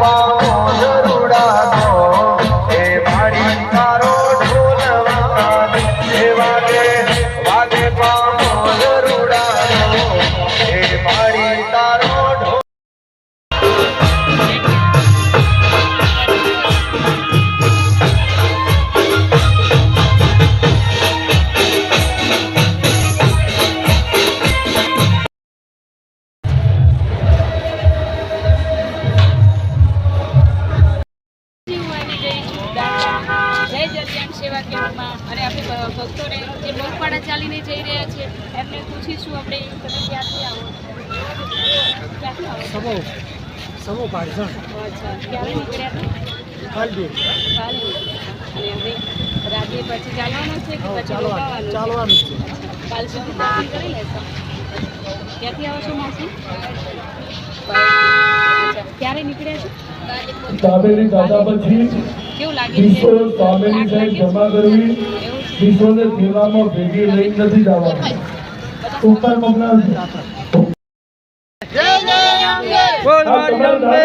પામો ગરુડા એ મારી તારો ઢોલ વાગે વાગે વાગે પામો ગરુડા એ મારી તારો ઢોલ સેવા કેમ્પમાં અને આપણે ભક્તોને જે લોકવાડા ચાલીને જઈ રહ્યા છે એમને પૂછીશું આપણે તમે ક્યાંથી આવો સમો પારસણ. અચ્છા ક્યારે નીકળ્યા હતા? કાલે અને હવે રાતે પછી ચાલવાનું છે કે પછી રોકાવાનું ચાલવાનું છે. કાલ સુધી દર્શન કરી લેશો. ક્યાંથી આવો છો માસી? અચ્છા ક્યારે નીકળ્યા છો? કાવેરી દાદા પછી કેવું લાગે વિશ્વ કાવેરી સાહેબ જમા કરવી વિશ્વને સેવામાં ભેગી લઈ નથી જવાની ઉપર મોકલાવ બોલ મારી અંબે,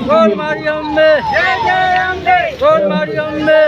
બોલ મારી અંબે, બોલ મારી અંબે.